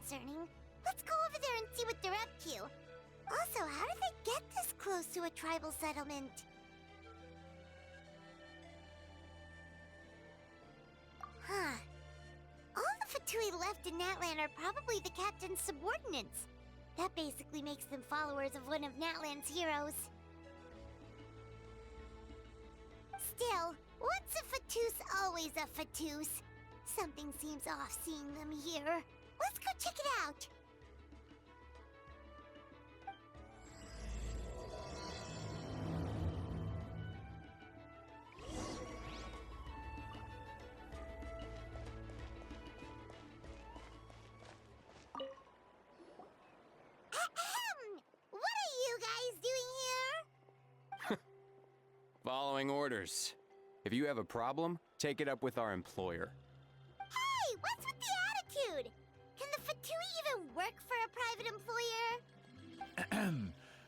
concerning. Let's go over there and see what they're up to. Also, how did they get this close to a tribal settlement? Huh. All the Fatui left in Natlan are probably the captain's subordinates. That basically makes them followers of one of Natlan's heroes. Still, once a Fatus, always a Fatus. Something seems off seeing them here. Let's go check it out. What are you guys doing here? Following orders. If you have a problem, take it up with our employer. Hey, what's with the attitude? Can the Fatui even work for a private employer?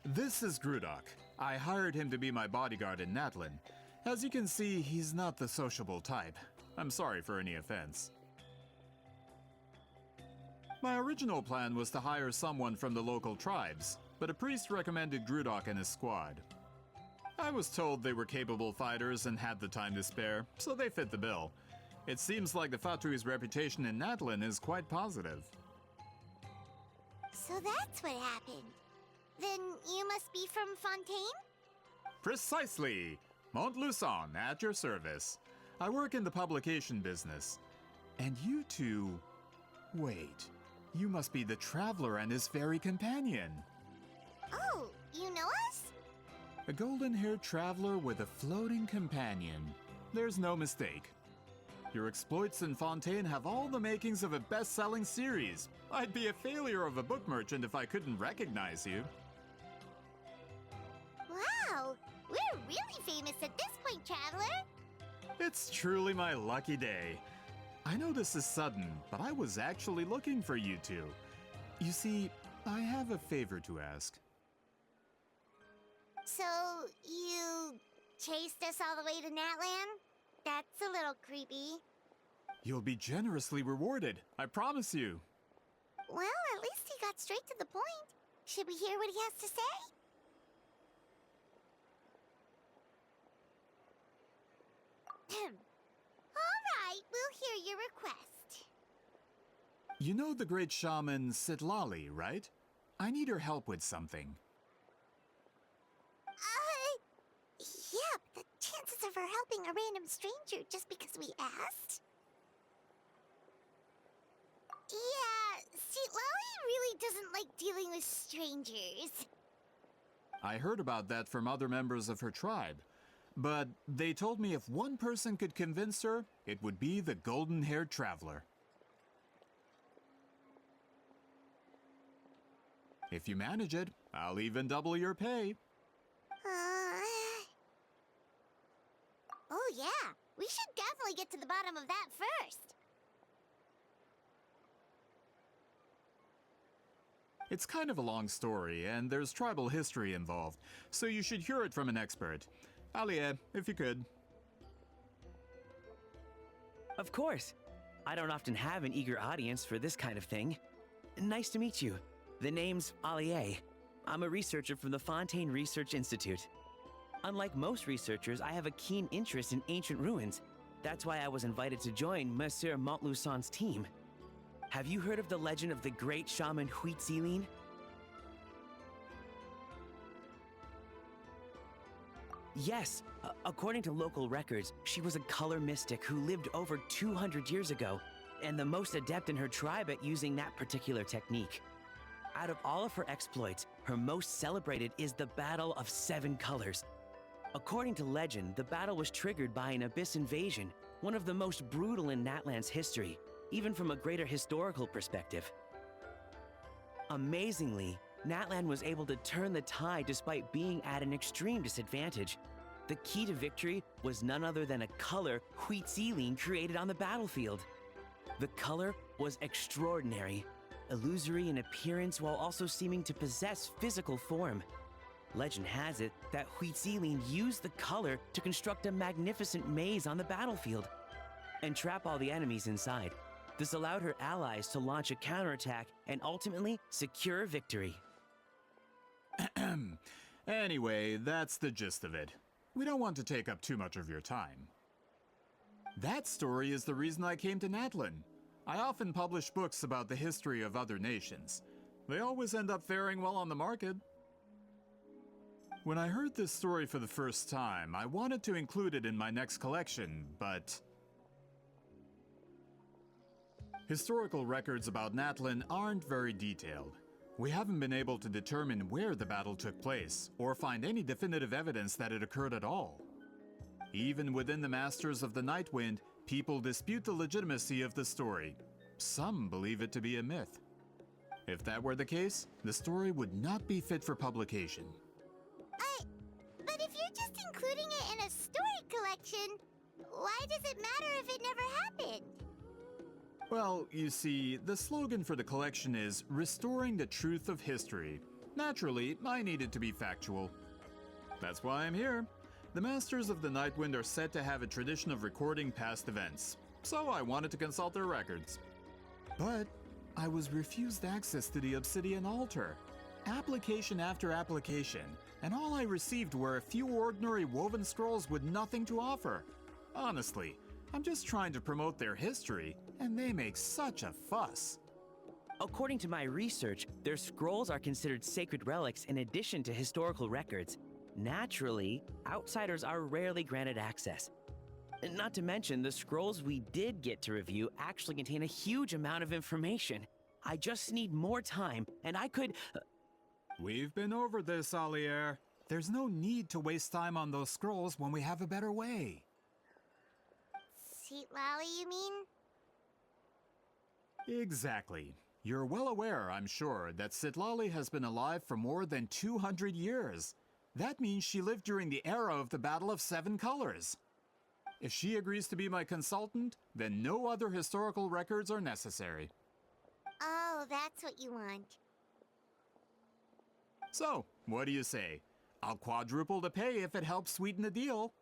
This is Grudok. I hired him to be my bodyguard in Natlan. As you can see, he's not the sociable type. I'm sorry for any offense. My original plan was to hire someone from the local tribes, but a priest recommended Grudok and his squad. I was told they were capable fighters and had the time to spare, so they fit the bill. It seems like the Fatui's reputation in Natlan is quite positive. So that's what happened. Then you must be from Fontaine? Precisely! Montluçon, at your service. I work in the publication business. And you two... Wait, you must be the traveler and his fairy companion. Oh, you know us? A golden-haired traveler with a floating companion. There's no mistake. Your exploits in Fontaine have all the makings of a best-selling series. I'd be a failure of a book merchant if I couldn't recognize you. Wow, we're really famous at this point, traveler. It's truly my lucky day. I know this is sudden, but I was actually looking for you two. You see, I have a favor to ask. So, you chased us all the way to Natlan? That's a little creepy. You'll be generously rewarded, I promise you. Well, at least he got straight to the point. Should we hear what he has to say? All right, we'll hear your request. You know the great shaman Sitlali, right? I need her help with something. Yeah, but the chances of her helping a random stranger just because we asked? Yeah, see, Lolly really doesn't like dealing with strangers. I heard about that from other members of her tribe. But they told me if one person could convince her, it would be the golden-haired traveler. If you manage it, I'll even double your pay. Oh yeah, we should definitely get to the bottom of that first. It's kind of a long story, and there's tribal history involved, so you should hear it from an expert. Alie, if you could. Of course. I don't often have an eager audience for this kind of thing. Nice to meet you. The name's Alie. I'm a researcher from the Fontaine Research Institute. Unlike most researchers, I have a keen interest in ancient ruins. That's why I was invited to join Monsieur Montluçon's team. Have you heard of the legend of the great shaman Huitzilin? Yes, according to local records, she was a color mystic who lived over 200 years ago, and the most adept in her tribe at using that particular technique. Out of all of her exploits, her most celebrated is the Battle of Seven Colors. According to legend, the battle was triggered by an abyss invasion, one of the most brutal in Natlan's history, even from a greater historical perspective. Amazingly, Natlan was able to turn the tide despite being at an extreme disadvantage. The key to victory was none other than a color Huitzilin created on the battlefield. The color was extraordinary, illusory in appearance while also seeming to possess physical form. Legend has it that Huitzilin used the color to construct a magnificent maze on the battlefield and trap all the enemies inside. This allowed her allies to launch a counterattack and ultimately secure victory. Anyway, that's the gist of it. We don't want to take up too much of your time. That story is the reason I came to Natlin. I often publish books about the history of other nations. They always end up faring well on the market. When I heard this story for the first time, I wanted to include it in my next collection, but historical records about Natlin aren't very detailed. We haven't been able to determine where the battle took place, or find any definitive evidence that it occurred at all. Even within the Masters of the Nightwind, people dispute the legitimacy of the story. Some believe it to be a myth. If that were the case, the story would not be fit for publication. But if you're just including it in a story collection, why does it matter if it never happened? Well, you see, the slogan for the collection is Restoring the Truth of History. Naturally, I need it to be factual. That's why I'm here. The Masters of the Nightwind are said to have a tradition of recording past events, so I wanted to consult their records. But I was refused access to the Obsidian Altar. Application after application, and all I received were a few ordinary woven scrolls with nothing to offer. Honestly, I'm just trying to promote their history, and they make such a fuss. According to my research, their scrolls are considered sacred relics in addition to historical records. Naturally, outsiders are rarely granted access. Not to mention, the scrolls we did get to review actually contain a huge amount of information. I just need more time, and I could... We've been over this, Alier. There's no need to waste time on those scrolls when we have a better way. Seat Lally, you mean? Exactly. You're well aware, I'm sure, that Sitlali has been alive for more than 200 years. That means she lived during the era of the Battle of Seven Colors. If she agrees to be my consultant, then no other historical records are necessary. Oh, that's what you want. So, what do you say? I'll quadruple the pay if it helps sweeten the deal.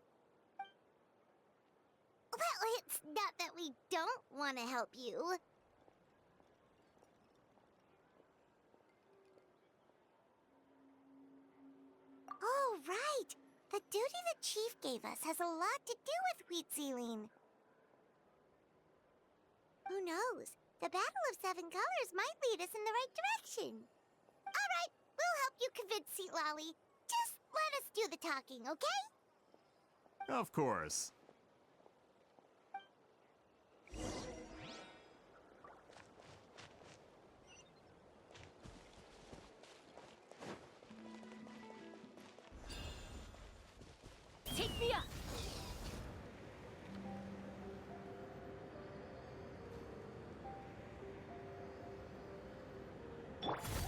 Well, it's not that we don't want to help you. Oh, right! The duty the chief gave us has a lot to do with wheat sealing. Who knows? The Battle of Seven Colors might lead us in the right direction. All right, we'll help you convince Seat Lolly. Just let us do the talking, okay? Of course. Take me up!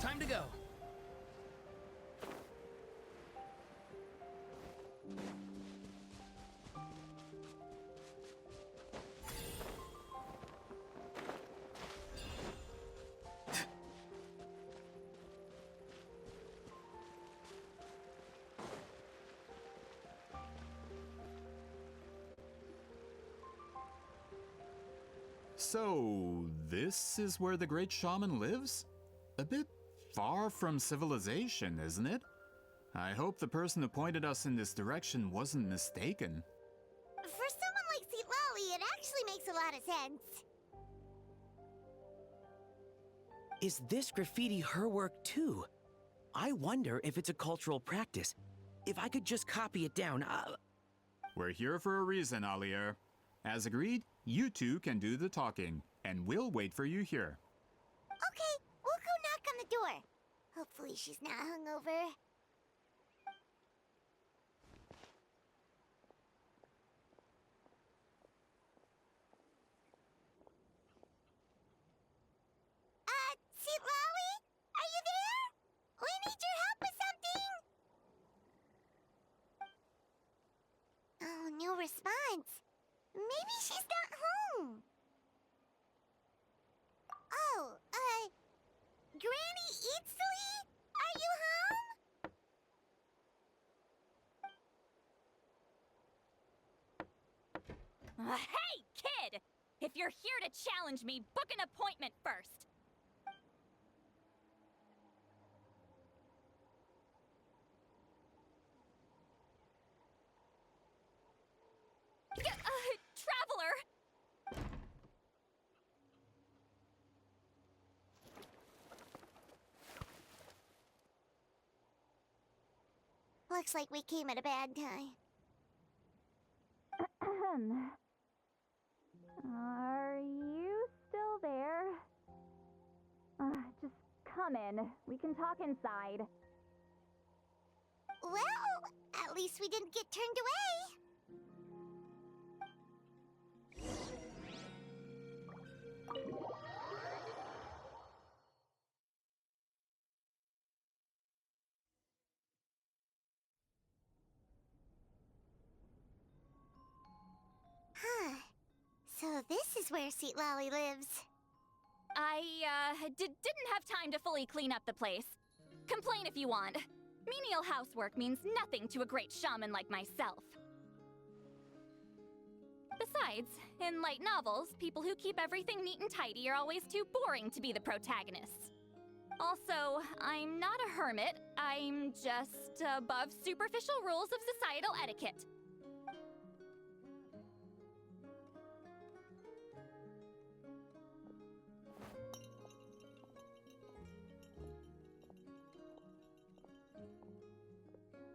Time to go. So, this is where the great shaman lives? A bit far from civilization, isn't it? I hope the person who pointed us in this direction wasn't mistaken. For someone like Seat Lolly, it actually makes a lot of sense. Is this graffiti her work too? I wonder if it's a cultural practice. If I could just copy it down, We're here for a reason, Alier. As agreed, you two can do the talking, and we'll wait for you here. Okay, we'll go knock on the door. Hopefully she's not hungover. Seat Lolly? Are you there? We need your help with something! Oh, no response. Maybe she's not home. Oh, Granny Eatsley? Are you home? Hey, kid! If you're here to challenge me, book an appointment first. Traveler! Looks like we came at a bad time. Are you still there? Just come in. We can talk inside. Well, at least we didn't get turned away. Huh. So this is where Seat Lolly lives. I, didn't have time to fully clean up the place. Complain if you want. Menial housework means nothing to a great shaman like myself. Besides, in light novels, people who keep everything neat and tidy are always too boring to be the protagonists. Also, I'm not a hermit. I'm just above superficial rules of societal etiquette.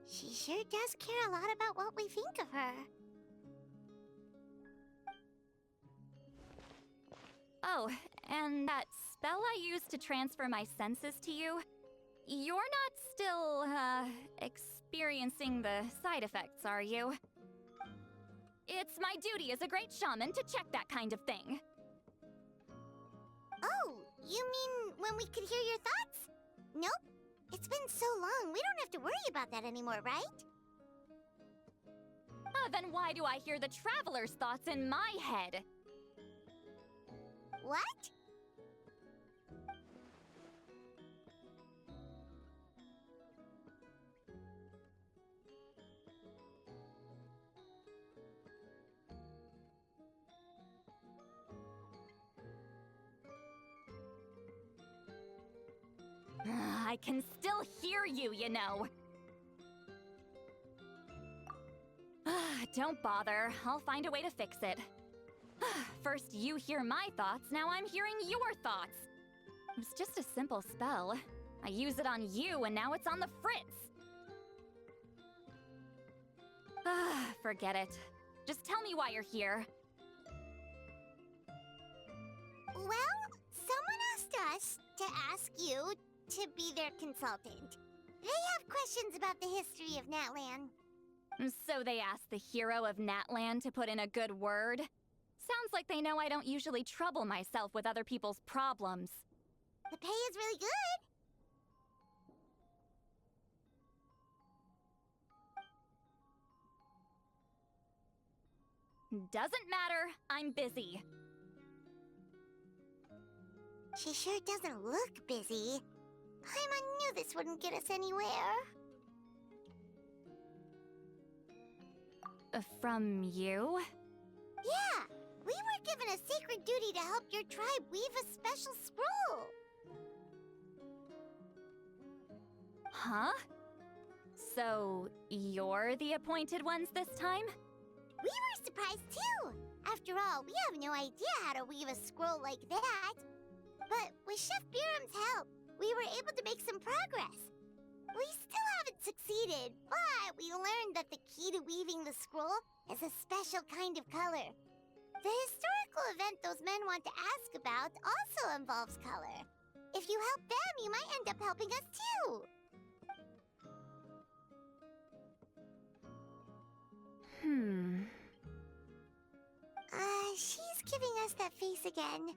She sure does care a lot about what we think of her. Oh, and that spell I used to transfer my senses to you, you're not still, experiencing the side effects, are you? It's my duty as a great shaman to check that kind of thing. Oh, you mean when we could hear your thoughts? Nope. It's been so long, we don't have to worry about that anymore, right? Then why do I hear the traveler's thoughts in my head? What? I can still hear you, you know. Don't bother. I'll find a way to fix it. First you hear my thoughts, now I'm hearing your thoughts. It was just a simple spell. I use it on you, and now it's on the fritz. Forget it. Just tell me why you're here. Well, someone asked us to ask you to be their consultant. They have questions about the history of Natlan. So they asked the hero of Natlan to put in a good word? Sounds like they know I don't usually trouble myself with other people's problems. The pay is really good. Doesn't matter, I'm busy. She sure doesn't look busy. Paimon knew this wouldn't get us anywhere. From you? Yeah, we were given a sacred duty to help your tribe weave a special scroll. Huh? So, you're the appointed ones this time? We were surprised too. After all, we have no idea how to weave a scroll like that. But with Chef Biram's help, we were able to make some progress. We still haven't succeeded, but we learned that the key to weaving the scroll is a special kind of color. The historical event those men want to ask about also involves color. If you help them, you might end up helping us too. She's giving us that face again.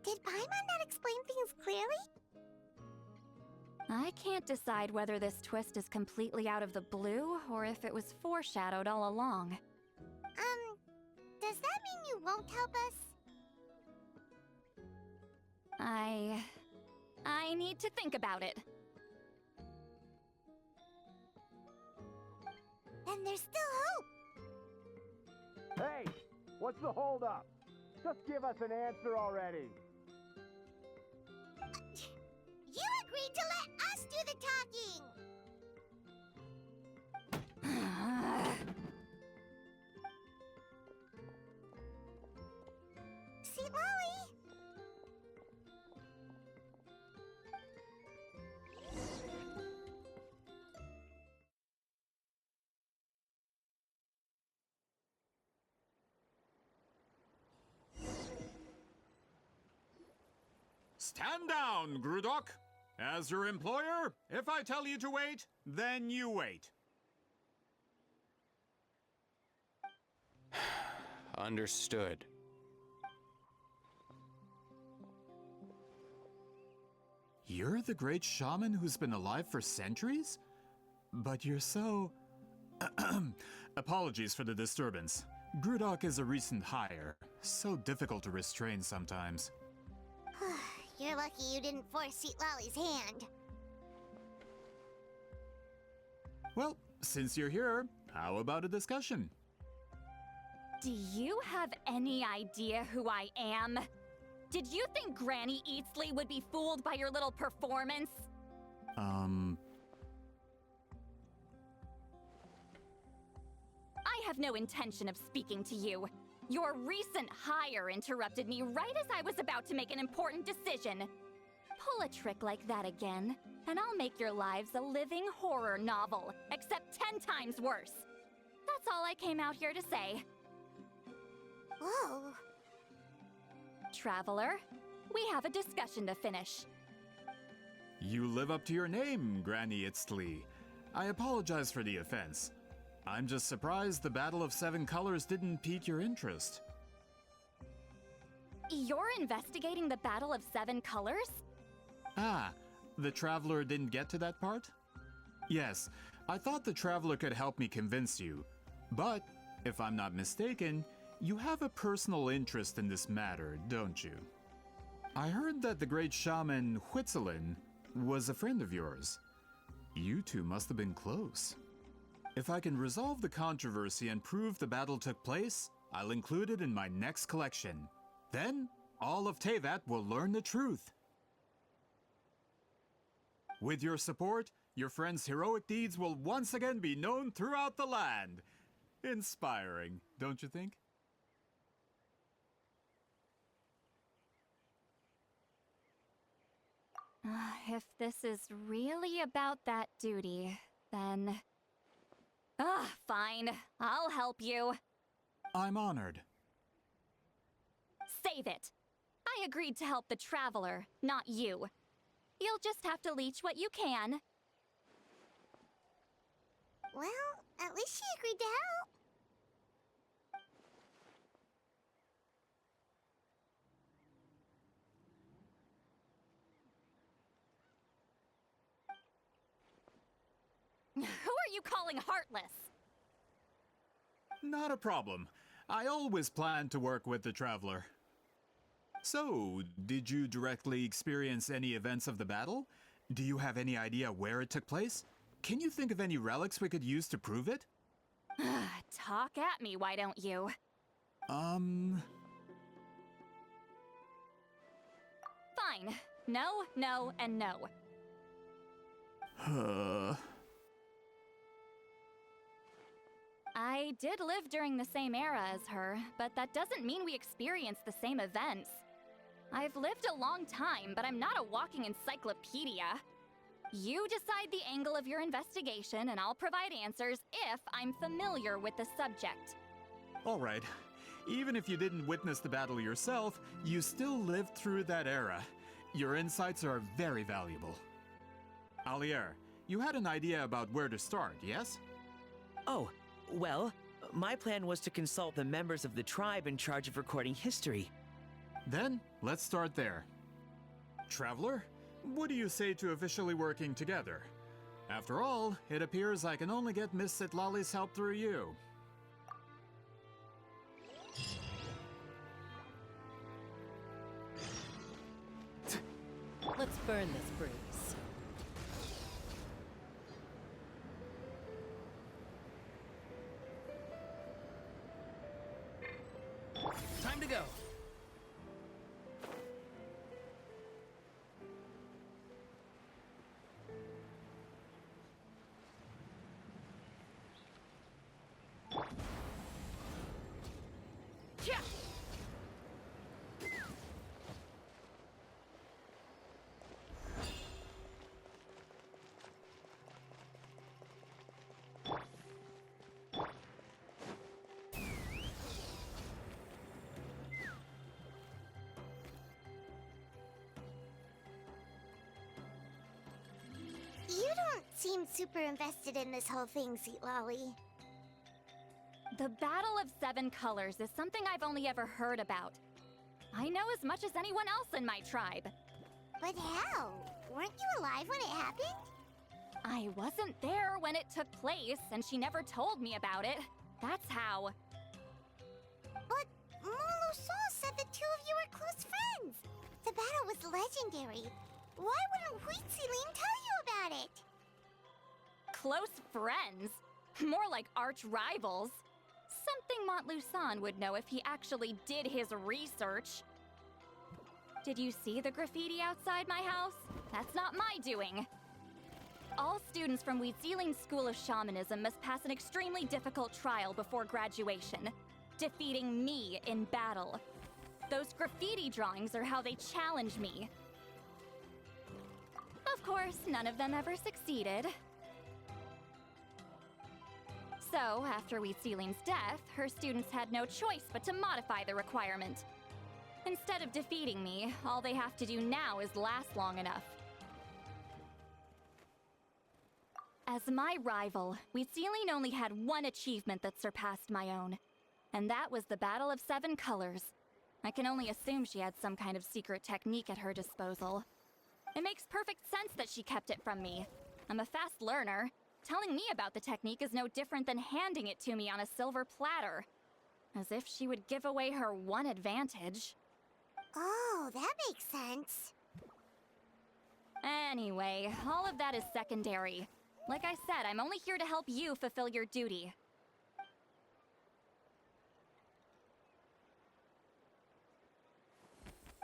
Did Paimon not explain things clearly? I can't decide whether this twist is completely out of the blue or if it was foreshadowed all along. Does that mean you won't help us? I need to think about it. Then there's still hope. Hey, what's the holdup? Just give us an answer already. You agreed to let us do the talking! See, Lolly? Stand down, Grudok. As your employer, if I tell you to wait, then you wait. Understood. You're the great shaman who's been alive for centuries? But you're so... Apologies for the disturbance. Grudok is a recent hire, so difficult to restrain sometimes. You're lucky you didn't force Seat Lolly's hand. Well, since you're here, how about a discussion? Do you have any idea who I am? Did you think Granny Eatsley would be fooled by your little performance? I have no intention of speaking to you. Your recent hire interrupted me right as I was about to make an important decision. Pull a trick like that again, and I'll make your lives a living horror novel, except 10 times worse. That's all I came out here to say. Whoa. Traveler, we have a discussion to finish. You live up to your name, Granny Itztli. I apologize for the offense. I'm just surprised the Battle of Seven Colors didn't pique your interest. You're investigating the Battle of Seven Colors? Ah, the Traveler didn't get to that part? Yes, I thought the Traveler could help me convince you. But, if I'm not mistaken, you have a personal interest in this matter, don't you? I heard that the great shaman Huitzilin was a friend of yours. You two must have been close. If I can resolve the controversy and prove the battle took place, I'll include it in my next collection. Then, all of Teyvat will learn the truth. With your support, your friend's heroic deeds will once again be known throughout the land. Inspiring, don't you think? If this is really about that duty, then... fine. I'll help you. I'm honored. Save it. I agreed to help the Traveler, not you. You'll just have to leech what you can. Well, at least she agreed to help. Who are you calling heartless? Not a problem. I always plan to work with the Traveler. So, did you directly experience any events of the battle? Do you have any idea where it took place? Can you think of any relics we could use to prove it? Talk at me, why don't you? Fine. No, no, and no. I did live during the same era as her, but that doesn't mean we experienced the same events. I've lived a long time, but I'm not a walking encyclopedia. You decide the angle of your investigation, and I'll provide answers if I'm familiar with the subject. All right. Even if you didn't witness the battle yourself, you still lived through that era. Your insights are very valuable. Alier, you had an idea about where to start, yes? Oh, well, my plan was to consult the members of the tribe in charge of recording history. Then, let's start there. Traveler, what do you say to officially working together? After all, it appears I can only get Miss Sitlali's help through you. Let's burn this breeze. Time to go. seem super invested in this whole thing, Sweet Lolly. The Battle of Seven Colors is something I've only ever heard about. I know as much as anyone else in my tribe. But how? Weren't you alive when it happened? I wasn't there when it took place, and she never told me about it. That's how. But Molo-Sol said the two of you were close friends. The battle was legendary. Why wouldn't Huitziling tell you about it? Close friends? More like arch rivals. Something Montluçon would know if he actually did his research. Did you see the graffiti outside my house? That's not my doing. All students from Huitziling's School of Shamanism must pass an extremely difficult trial before graduation, defeating me in battle. Those graffiti drawings are how they challenge me. Of course, none of them ever succeeded. So, after Huitziling's death, her students had no choice but to modify the requirement. Instead of defeating me, all they have to do now is last long enough. As my rival, Huitziling only had one achievement that surpassed my own, and that was the Battle of Seven Colors. I can only assume she had some kind of secret technique at her disposal. It makes perfect sense that she kept it from me. I'm a fast learner. Telling me about the technique is no different than handing it to me on a silver platter. As if she would give away her one advantage. Oh, that makes sense. Anyway, all of that is secondary. Like I said, I'm only here to help you fulfill your duty.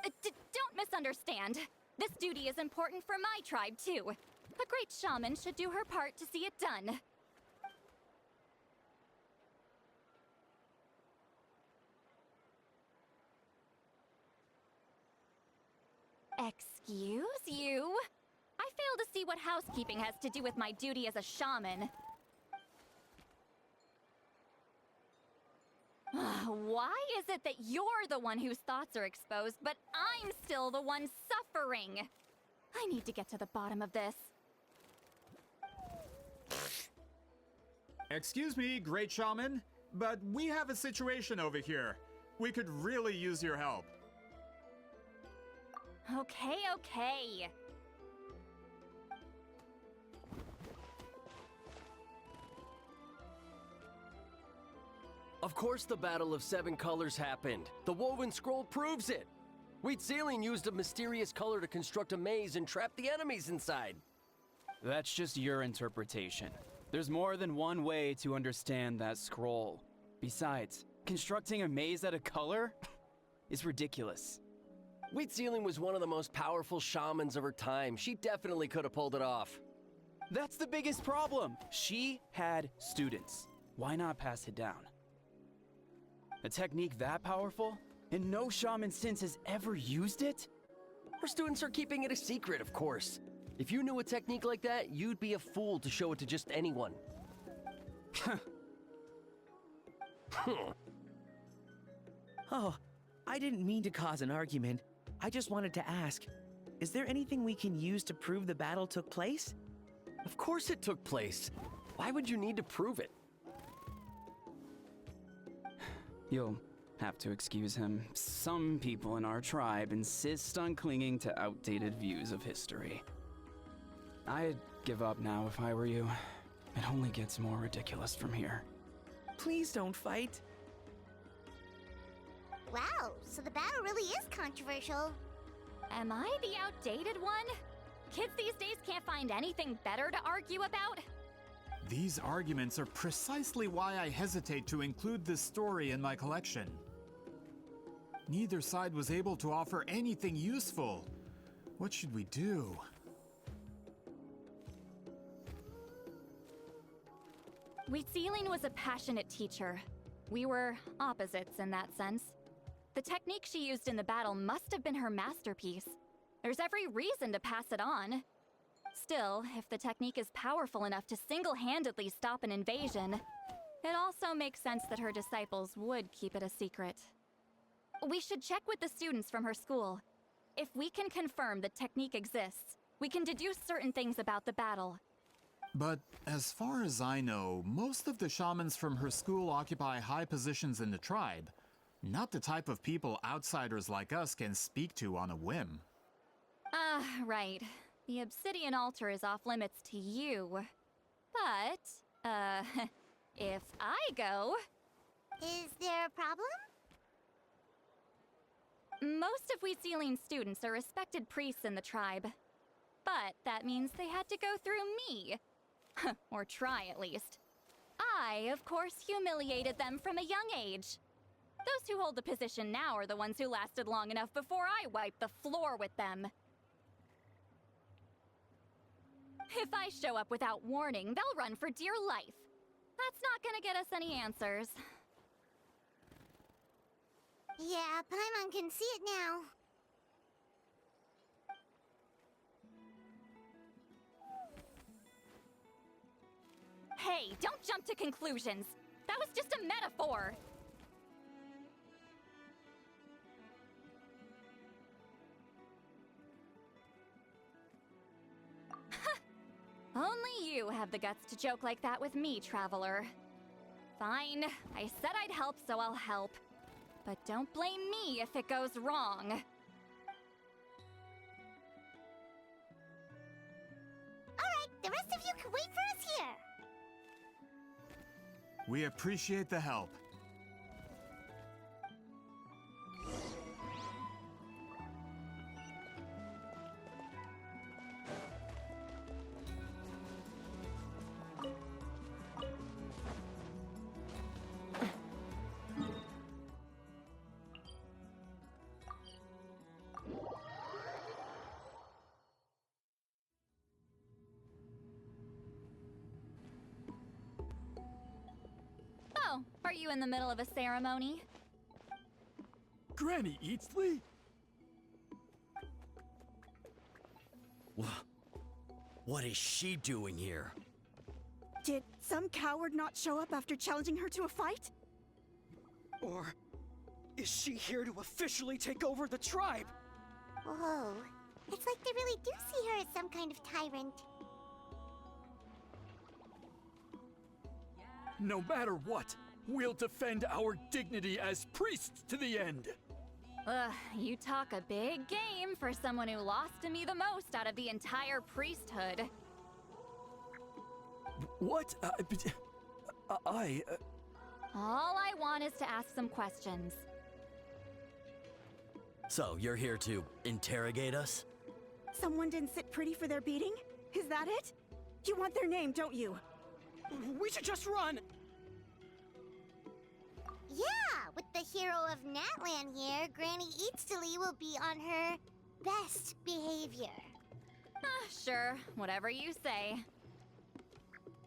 Don't misunderstand. This duty is important for my tribe, too. A great shaman should do her part to see it done. Excuse you? I fail to see what housekeeping has to do with my duty as a shaman. Why is it that you're the one whose thoughts are exposed, but I'm still the one suffering? I need to get to the bottom of this. Excuse me, Great Shaman, but we have a situation over here. We could really use your help. Okay. Of course the Battle of Seven Colors happened. The woven scroll proves it. Huitziling used a mysterious color to construct a maze and trap the enemies inside. That's just your interpretation. There's more than one way to understand that scroll. Besides, constructing a maze out of color is ridiculous. Huitziling was one of the most powerful shamans of her time. She definitely could have pulled it off. That's the biggest problem. She had students. Why not pass it down? A technique that powerful? And no shaman since has ever used it? Her students are keeping it a secret, of course. If you knew a technique like that, you'd be a fool to show it to just anyone. Oh, I didn't mean to cause an argument. I just wanted to ask, is there anything we can use to prove the battle took place? Of course it took place. Why would you need to prove it? You'll have to excuse him. Some people in our tribe insist on clinging to outdated views of history. I'd give up now if I were you. It only gets more ridiculous from here. Please don't fight. Wow, so the battle really is controversial. Am I the outdated one? Kids these days can't find anything better to argue about? These arguments are precisely why I hesitate to include this story in my collection. Neither side was able to offer anything useful. What should we do? Huitziling was a passionate teacher. We were opposites in that sense. The technique she used in the battle must have been her masterpiece. There's every reason to pass it on. Still, if the technique is powerful enough to single-handedly stop an invasion, it also makes sense that her disciples would keep it a secret. We should check with the students from her school. If we can confirm the technique exists, we can deduce certain things about the battle. But as far as I know, most of the shamans from her school occupy high positions in the tribe. Not the type of people outsiders like us can speak to on a whim. Ah, right. The obsidian altar is off limits to you. But, if I go... Is there a problem? Most of Wheatsealing students are respected priests in the tribe. But that means they had to go through me. Or try, at least. I, of course, humiliated them from a young age. Those who hold the position now are the ones who lasted long enough before I wiped the floor with them. If I show up without warning, they'll run for dear life. That's not gonna get us any answers. Yeah, Paimon can see it now. Hey, don't jump to conclusions. That was just a metaphor. Only you have the guts to joke like that with me, Traveler. Fine, I said I'd help, so I'll help. But don't blame me if it goes wrong. Alright, the rest of you can wait for us here. We appreciate the help. Oh, are you in the middle of a ceremony? Granny Eatsley? What is she doing here? Did some coward not show up after challenging her to a fight? Or is she here to officially take over the tribe? Whoa. It's like they really do see her as some kind of tyrant. No matter what, we'll defend our dignity as priests to the end. Ugh, you talk a big game for someone who lost to me the most out of the entire priesthood. What? All I want is to ask some questions. So, you're here to interrogate us? Someone didn't sit pretty for their beating? Is that it? You want their name, don't you? We should just run! Yeah, with the hero of Natlan here, Granny Eatsley will be on her best behavior. Sure, whatever you say.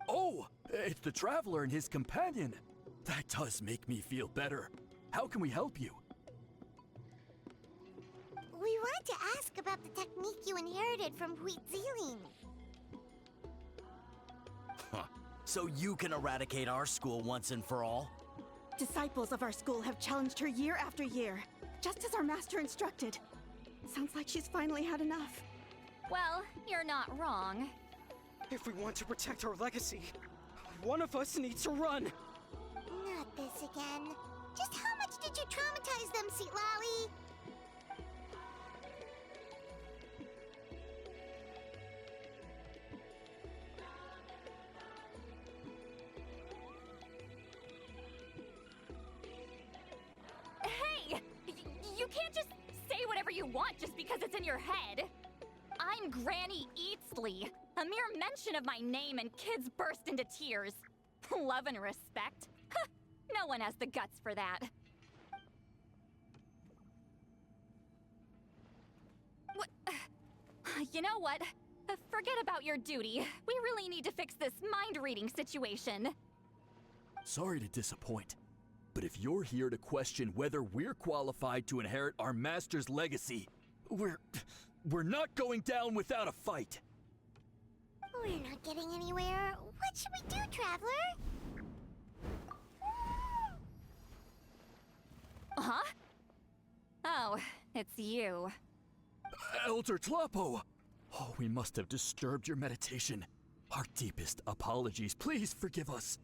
Oh, it's the Traveler and his companion. That does make me feel better. How can we help you? We wanted to ask about the technique you inherited from Wheatsealing. Huh. So you can eradicate our school once and for all? Disciples of our school have challenged her year after year, just as our master instructed. Sounds like she's finally had enough. Well, you're not wrong. If we want to protect our legacy, one of us needs to run. Not this again. Just how much did you traumatize them, Seatlally? Hey! You can't just say whatever you want just because it's in your head. I'm Granny Eatsley. A mere mention of my name and kids burst into tears. Love and respect? No one has the guts for that. What? You know what? Forget about your duty. We really need to fix this mind-reading situation. Sorry to disappoint, but if you're here to question whether we're qualified to inherit our master's legacy, we're not going down without a fight. We're not getting anywhere. What should we do, Traveler? Huh? Oh, it's you. Elder Tlapo! Oh, we must have disturbed your meditation. Our deepest apologies. Please forgive us.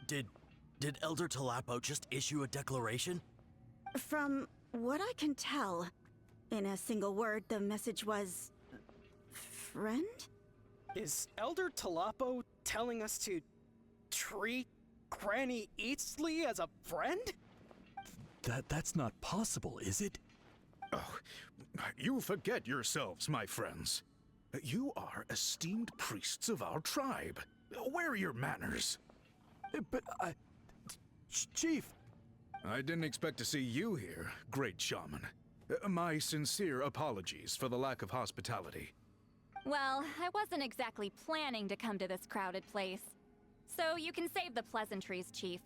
Did Elder Talapo just issue a declaration? From what I can tell, in a single word, the message was... friend? Is Elder Talapo telling us to treat Granny Eatsley as a friend? That's not possible, is it? Oh, you forget yourselves, my friends. You are esteemed priests of our tribe. Where are your manners? But Chief! I didn't expect to see you here, great shaman. My sincere apologies for the lack of hospitality. Well, I wasn't exactly planning to come to this crowded place. So you can save the pleasantries, Chief.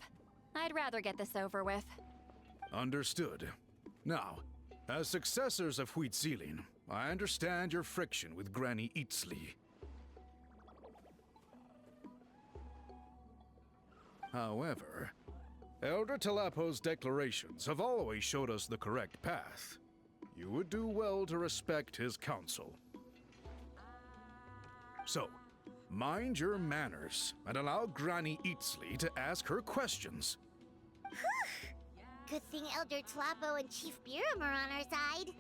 I'd rather get this over with. Understood. Now, as successors of Huitzilin, I understand your friction with Granny Eatsley. However, Elder Talapo's declarations have always showed us the correct path. You would do well to respect his counsel. So, mind your manners and allow Granny Eatsley to ask her questions. Good thing Elder Talapo and Chief Biram are on our side.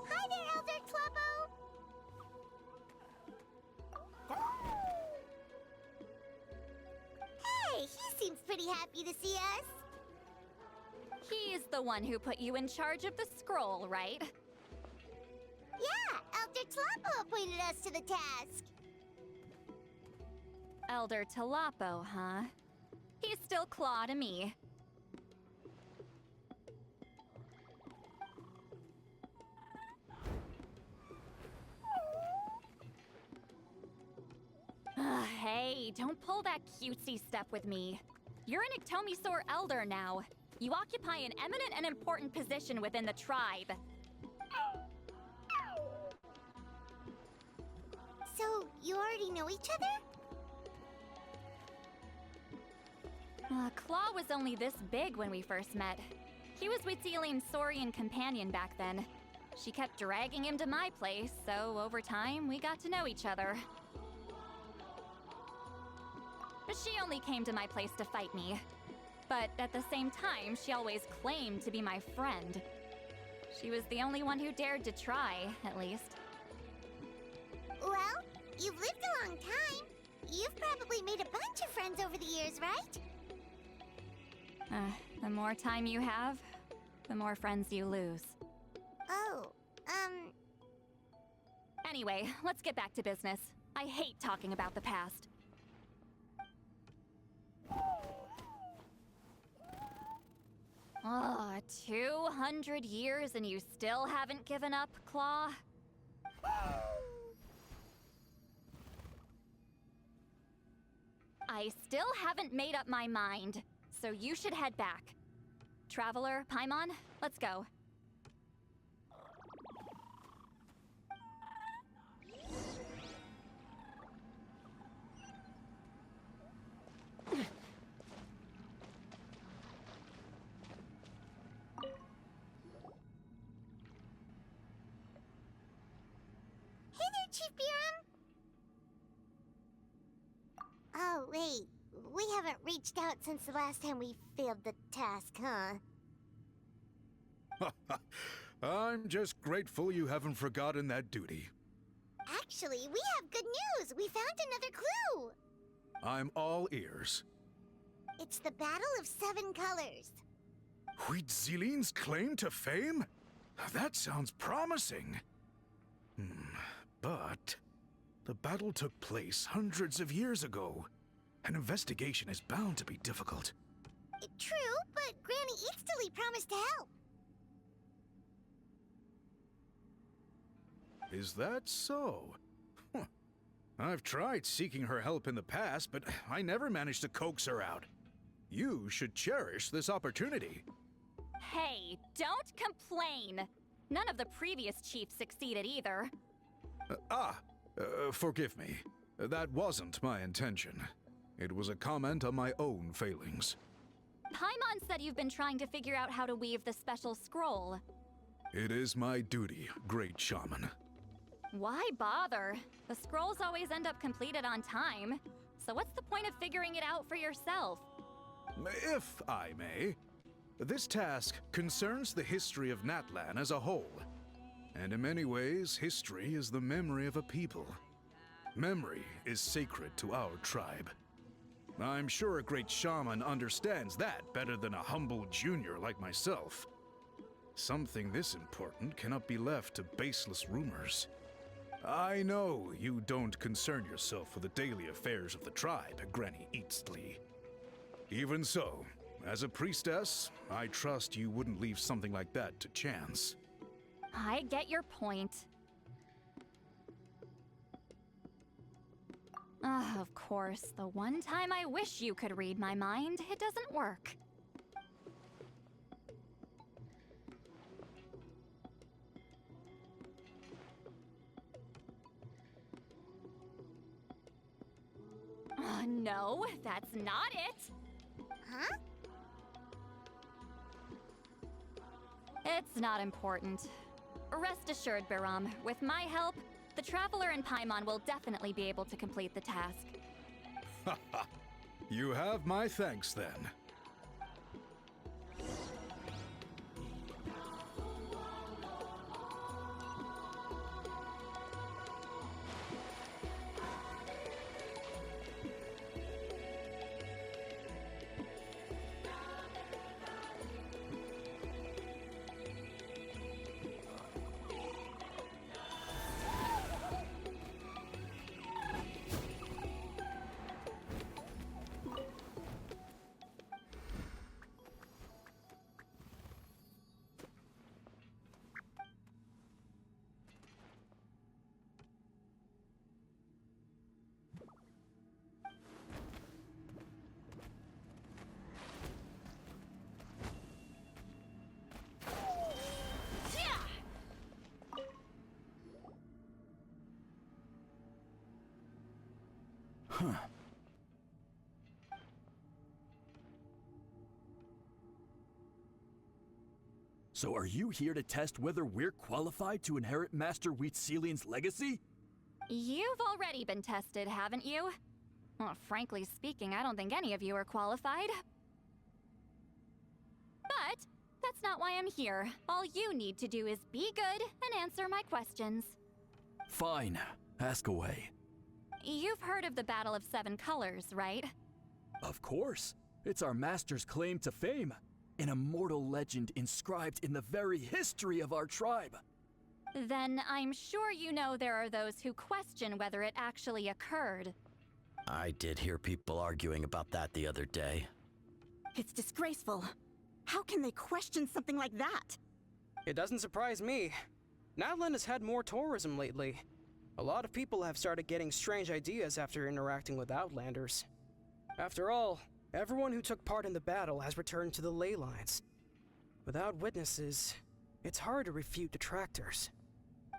Hi there, Elder Talapo! Hey, he seems pretty happy to see us. He's the one who put you in charge of the scroll, right? Yeah, Elder Talapo appointed us to the task. Elder Talapo, huh? He's still Claw to me. Hey, don't pull that cutesy step with me. You're an Iktomi-Sor Elder now. You occupy an eminent and important position within the tribe. So, you already know each other? Claw was only this big when we first met. He was Huitzilin's Saurian companion back then. She kept dragging him to my place, so over time, we got to know each other. She only came to my place to fight me. But at the same time, she always claimed to be my friend. She was the only one who dared to try, at least. Well, you've lived a long time. You've probably made a bunch of friends over the years, right? The more time you have, the more friends you lose. Oh, Anyway, let's get back to business. I hate talking about the past. 200 years and you still haven't given up, Claw? I still haven't made up my mind, so you should head back. Traveler, Paimon, let's go. Chief Biram? Oh, wait. We haven't reached out since the last time we failed the task, huh? I'm just grateful you haven't forgotten that duty. Actually, we have good news! We found another clue! I'm all ears. It's the Battle of 7 Colors. Huitzilin's claim to fame? That sounds promising. But the battle took place hundreds of years ago. An investigation is bound to be difficult. True, but Granny Eatsley promised to help. Is that so? I've tried seeking her help in the past, but I never managed to coax her out. You should cherish this opportunity. Hey, don't complain! None of the previous chiefs succeeded either. Forgive me. That wasn't my intention. It was a comment on my own failings. Paimon said you've been trying to figure out how to weave the special scroll. It is my duty, great shaman. Why bother? The scrolls always end up completed on time. So what's the point of figuring it out for yourself? If I may, this task concerns the history of Natlan as a whole. And in many ways, history is the memory of a people. Memory is sacred to our tribe. I'm sure a great shaman understands that better than a humble junior like myself. Something this important cannot be left to baseless rumors. I know you don't concern yourself with the daily affairs of the tribe, Granny Eatsley. Even so, as a priestess, I trust you wouldn't leave something like that to chance. I get your point. Of course, the one time I wish you could read my mind, it doesn't work. No, that's not it. Huh? It's not important. Rest assured, Biram, with my help, the Traveler and Paimon will definitely be able to complete the task. You have my thanks then. Huh. So are you here to test whether we're qualified to inherit Master Wheatselian's legacy? You've already been tested, haven't you? Well, frankly speaking, I don't think any of you are qualified. But that's not why I'm here. All you need to do is be good and answer my questions. Fine. Ask away. You've heard of the Battle of Seven Colors, right? Of course. It's our master's claim to fame. An immortal legend inscribed in the very history of our tribe. Then I'm sure you know there are those who question whether it actually occurred. I did hear people arguing about that the other day. It's disgraceful. How can they question something like that? It doesn't surprise me. Natlan has had more tourism lately. A lot of people have started getting strange ideas after interacting with Outlanders. After all, everyone who took part in the battle has returned to the ley lines. Without witnesses, it's hard to refute detractors.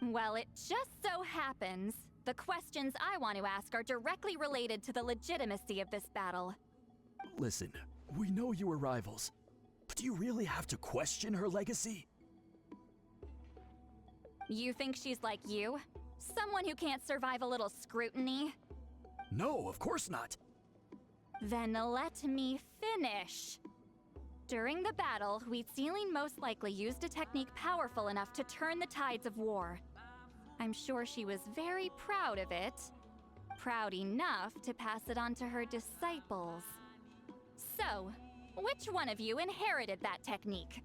Well, it just so happens the questions I want to ask are directly related to the legitimacy of this battle. Listen, we know you were rivals, but do you really have to question her legacy? You think she's like you? Someone who can't survive a little scrutiny? No, of course not. Then let me finish. During the battle, Wheatselian most likely used a technique powerful enough to turn the tides of war. I'm sure she was very proud of it. Proud enough to pass it on to her disciples. So, which one of you inherited that technique?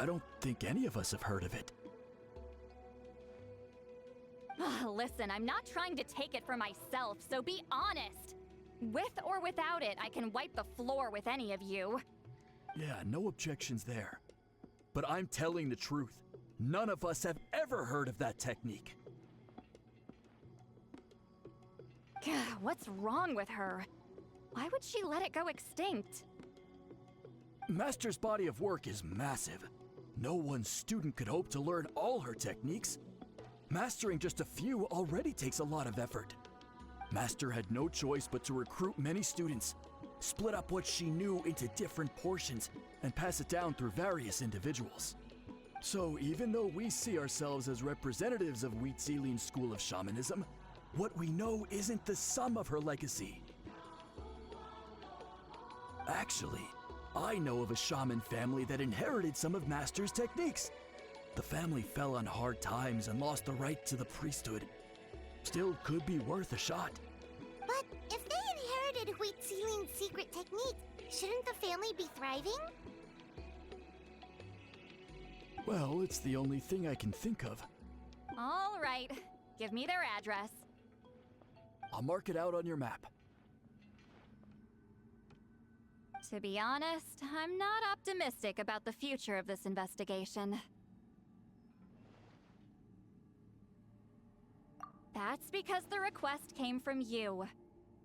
I don't think any of us have heard of it. Listen, I'm not trying to take it for myself, so be honest. With or without it, I can wipe the floor with any of you. Yeah, no objections there. But I'm telling the truth. None of us have ever heard of that technique. Gah, what's wrong with her? Why would she let it go extinct? Master's body of work is massive. No one student could hope to learn all her techniques. Mastering just a few already takes a lot of effort. Master had no choice but to recruit many students, split up what she knew into different portions, and pass it down through various individuals. So even though we see ourselves as representatives of Wheatzilian's school of shamanism, what we know isn't the sum of her legacy. Actually, I know of a shaman family that inherited some of Master's techniques. The family fell on hard times and lost the right to the priesthood. Still could be worth a shot. But if they inherited Wheatzilian's secret technique, shouldn't the family be thriving? Well, it's the only thing I can think of. All right, give me their address. I'll mark it out on your map. To be honest, I'm not optimistic about the future of this investigation. That's because the request came from you.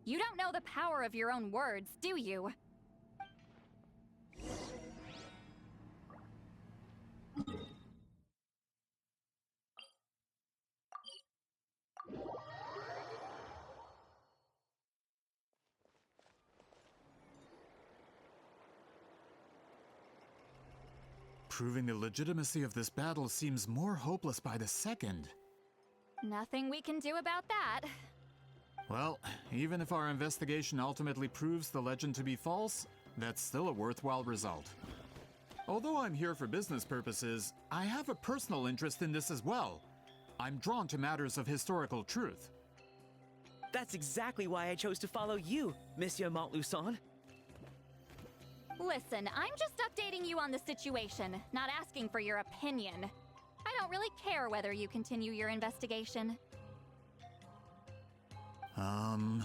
You don't know the power of your own words, do you? Proving the legitimacy of this battle seems more hopeless by the second. Nothing we can do about that. Well, even if our investigation ultimately proves the legend to be false, that's still a worthwhile result. Although I'm here for business purposes, I have a personal interest in this as well. I'm drawn to matters of historical truth. That's exactly why I chose to follow you, Monsieur Montluçon. Listen, I'm just updating you on the situation, not asking for your opinion. I don't really care whether you continue your investigation. Um...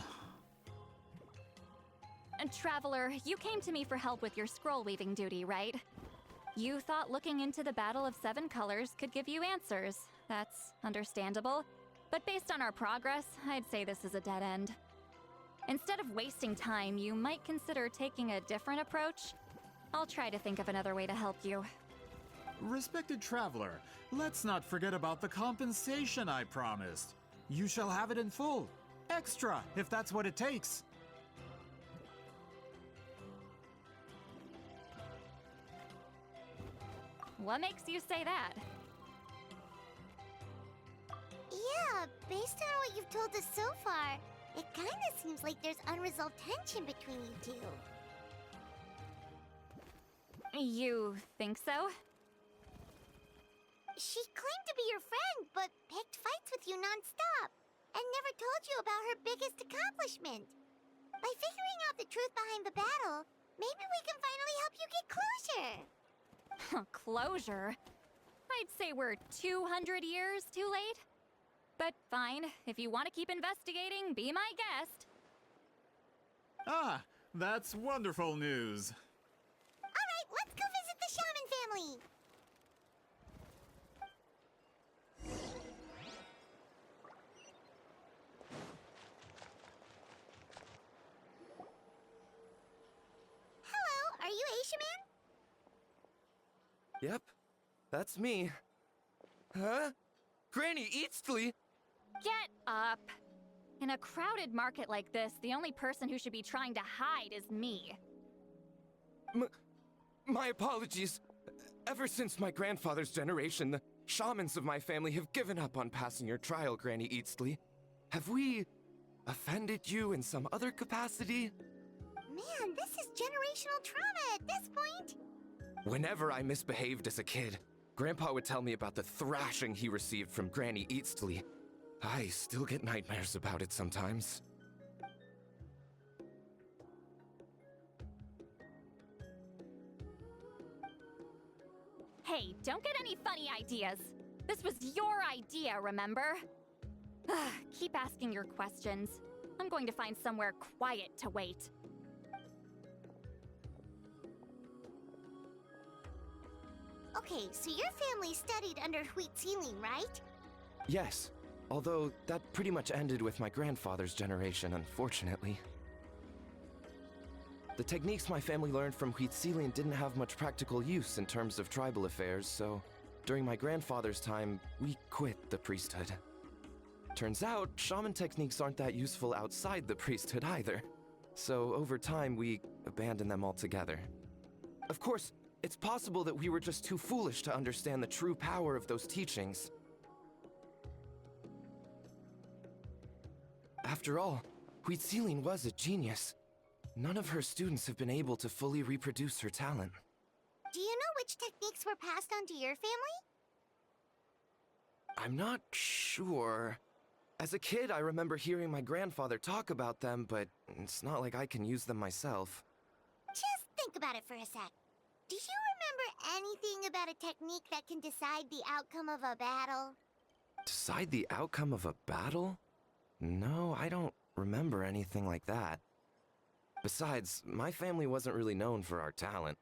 And Traveler, you came to me for help with your scroll weaving duty, right? You thought looking into the Battle of Seven Colors could give you answers. That's understandable. But based on our progress, I'd say this is a dead end. Instead of wasting time, you might consider taking a different approach. I'll try to think of another way to help you. Respected traveler, let's not forget about the compensation I promised. You shall have it in full. Extra, if that's what it takes. What makes you say that? Yeah, based on what you've told us so far, it kinda seems like there's unresolved tension between you two. You think so? She claimed to be your friend, but picked fights with you non-stop, and never told you about her biggest accomplishment. By figuring out the truth behind the battle, maybe we can finally help you get closure. Closure? I'd say we're 200 years too late. But fine, if you want to keep investigating, be my guest. Ah, that's wonderful news. Alright, let's go visit the shaman family. Hello, are you a shaman? Yep, that's me. Huh? Granny Eastly? Get up! In a crowded market like this, the only person who should be trying to hide is me. My apologies. Ever since my grandfather's generation, the shamans of my family have given up on passing your trial, Granny Eastly. Have we offended you in some other capacity? Man, this is generational trauma at this point. Whenever I misbehaved as a kid, Grandpa would tell me about the thrashing he received from Granny Eastly. I still get nightmares about it sometimes. Hey, don't get any funny ideas. This was your idea, remember? Keep asking your questions. I'm going to find somewhere quiet to wait. Okay, so your family studied under Wheatzilian, right? Yes, Although, that pretty much ended with my grandfather's generation, unfortunately. The techniques my family learned from Huitzilian didn't have much practical use in terms of tribal affairs, so during my grandfather's time, we quit the priesthood. Turns out, shaman techniques aren't that useful outside the priesthood either. So over time, we abandoned them altogether. Of course, it's possible that we were just too foolish to understand the true power of those teachings. After all, Huitzilian was a genius. None of her students have been able to fully reproduce her talent. Do you know which techniques were passed on to your family? I'm not sure. As a kid, I remember hearing my grandfather talk about them, but it's not like I can use them myself. Just think about it for a sec. Do you remember anything about a technique that can decide the outcome of a battle? Decide the outcome of a battle? No, I don't remember anything like that. Besides, my family wasn't really known for our talent.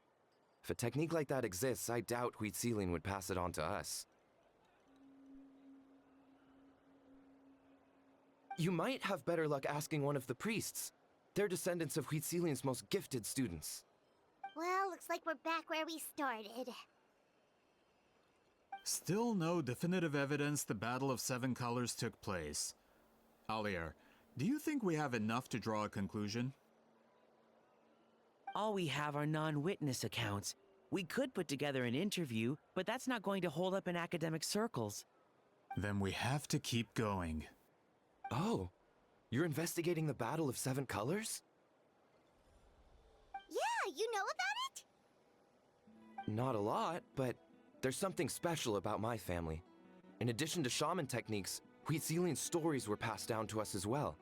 If a technique like that exists, I doubt Huitzilian would pass it on to us. You might have better luck asking one of the priests. They're descendants of Huitzilian's most gifted students. Well, looks like we're back where we started. Still no definitive evidence the Battle of Seven Colors took place. Alier, do you think we have enough to draw a conclusion? All we have are non-witness accounts. We could put together an interview, but that's not going to hold up in academic circles. Then we have to keep going. Oh, you're investigating the Battle of Seven Colors? Yeah, you know about it? Not a lot, but there's something special about my family. In addition to shaman techniques, Huitzilian stories were passed down to us as well.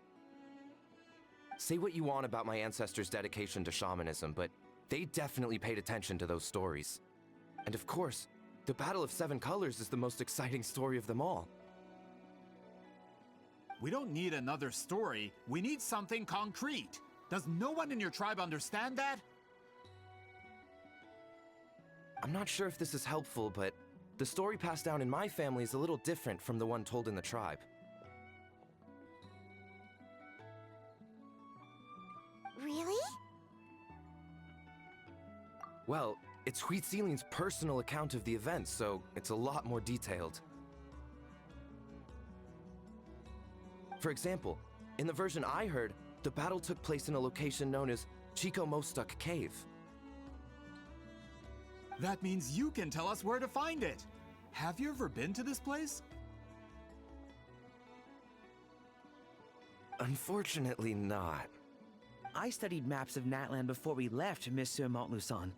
Say what you want about my ancestors' dedication to shamanism, but they definitely paid attention to those stories. And of course, the Battle of Seven Colors is the most exciting story of them all. We don't need another story. We need something concrete. Does no one in your tribe understand that? I'm not sure if this is helpful, but the story passed down in my family is a little different from the one told in the tribe. Really? Well, it's Huitzilian's personal account of the event, so it's a lot more detailed. For example, in the version I heard, the battle took place in a location known as Ch.1 Cave. That means you can tell us where to find it. Have you ever been to this place? Unfortunately not. I studied maps of Natlan before we left, Monsieur Montluçon.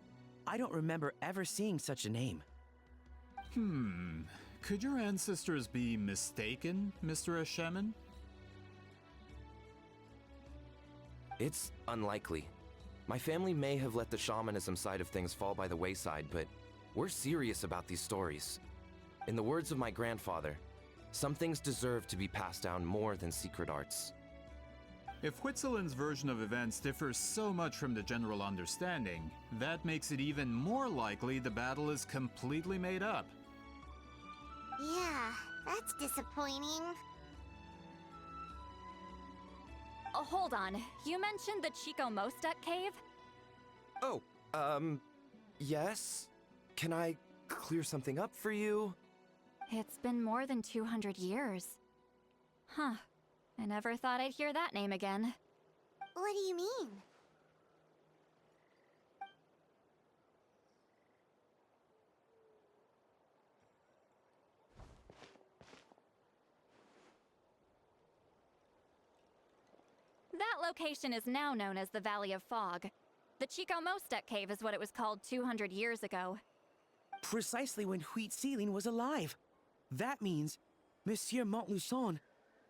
I don't remember ever seeing such a name. Could your ancestors be mistaken, Mr. Ashemin? It's unlikely. My family may have let the shamanism side of things fall by the wayside, but we're serious about these stories. In the words of my grandfather, some things deserve to be passed down more than secret arts. If Huitzilian's version of events differs so much from the general understanding, that makes it even more likely the battle is completely made up. Yeah, that's disappointing. Oh, hold on. You mentioned the Ch.1 cave? Oh, yes? Can I clear something up for you? It's been more than 200 years. Huh. I never thought I'd hear that name again. What do you mean? That location is now known as the Valley of Fog. The Ch.1 cave is what it was called 200 years ago. Precisely when Huitzilian was alive. That means, Monsieur Montluçon,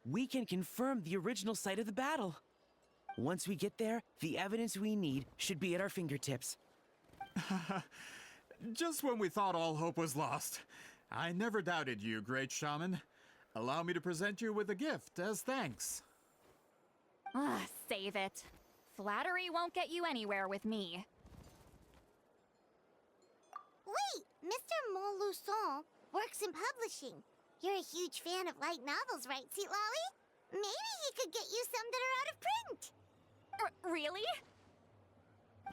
we can confirm the original site of the battle. Once we get there, the evidence we need should be at our fingertips. Just when we thought all hope was lost. I never doubted you, great shaman. Allow me to present you with a gift as thanks. Save it. Flattery won't get you anywhere with me. Wait, Mr. Montluçon works in publishing. You're a huge fan of light novels, right, Sweet Lolly? Maybe he could get you some that are out of print. Really?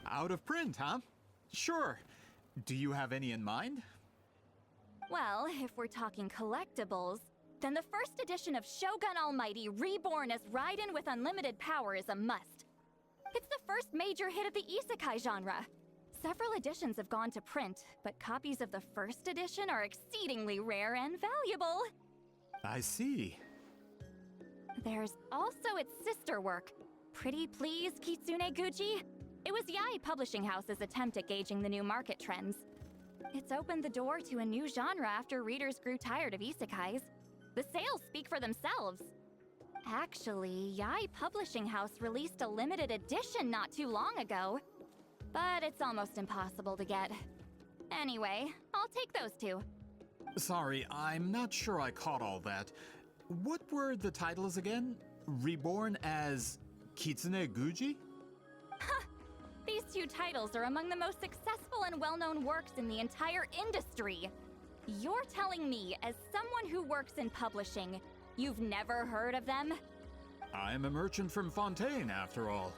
Out of print, huh? Sure. Do you have any in mind? Well, if we're talking collectibles, then the first edition of Shogun Almighty Reborn as Raiden with unlimited power is a must. It's the first major hit of the isekai genre. Several editions have gone to print, but copies of the first edition are exceedingly rare and valuable. I see. There's also its sister work, Pretty Please Kitsune Guji. It was Yae Publishing House's attempt at gauging the new market trends. It's opened the door to a new genre after readers grew tired of isekais. The sales speak for themselves. Actually, Yae Publishing House released a limited edition not too long ago, but it's almost impossible to get. Anyway, I'll take those two. Sorry, I'm not sure I caught all that. What were the titles again? Reborn as Kitsune Guji? These two titles are among the most successful and well-known works in the entire industry. You're telling me, as someone who works in publishing, you've never heard of them? I'm a merchant from Fontaine, after all.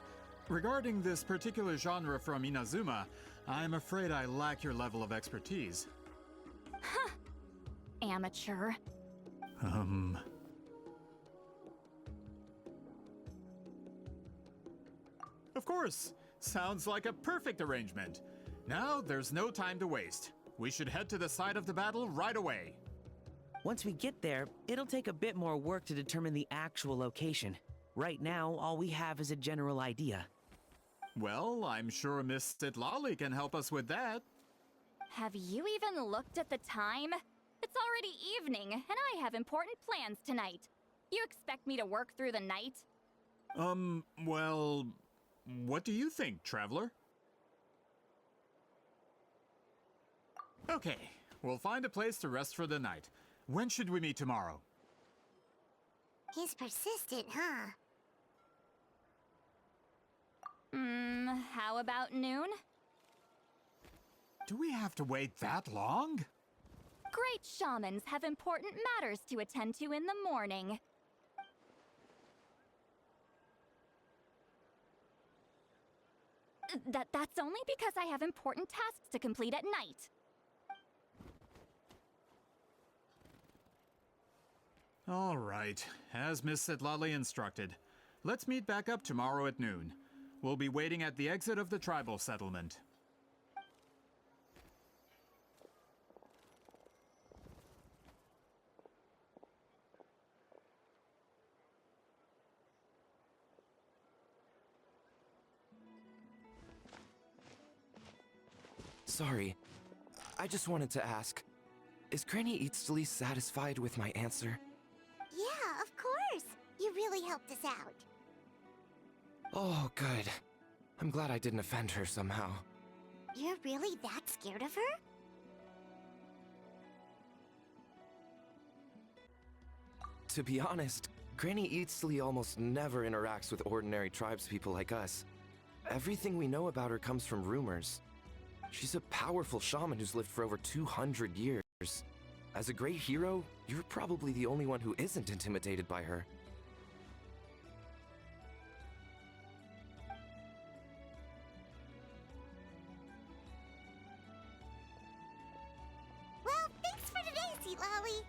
Regarding this particular genre from Inazuma, I'm afraid I lack your level of expertise. Huh. Amateur. Of course! Sounds like a perfect arrangement. Now, there's no time to waste. We should head to the site of the battle right away. Once we get there, it'll take a bit more work to determine the actual location. Right now, all we have is a general idea. Well, I'm sure Miss Sitlali can help us with that. Have you even looked at the time? It's already evening, and I have important plans tonight. You expect me to work through the night? Well, what do you think, traveler? Okay, we'll find a place to rest for the night. When should we meet tomorrow? He's persistent, huh? How about noon? Do we have to wait that long? Great shamans have important matters to attend to in the morning. That's only because I have important tasks to complete at night. All right, as Miss Sitlali instructed. Let's meet back up tomorrow at noon. We'll be waiting at the exit of the tribal settlement. Sorry, I just wanted to ask, is Granny Eatsley satisfied with my answer? Yeah, of course. You really helped us out. Oh, good. I'm glad I didn't offend her somehow. You're really that scared of her? To be honest, Granny Eatsley almost never interacts with ordinary tribespeople like us. Everything we know about her comes from rumors. She's a powerful shaman who's lived for over 200 years. As a great hero, you're probably the only one who isn't intimidated by her. Well, thanks for today, Sweet Lolly.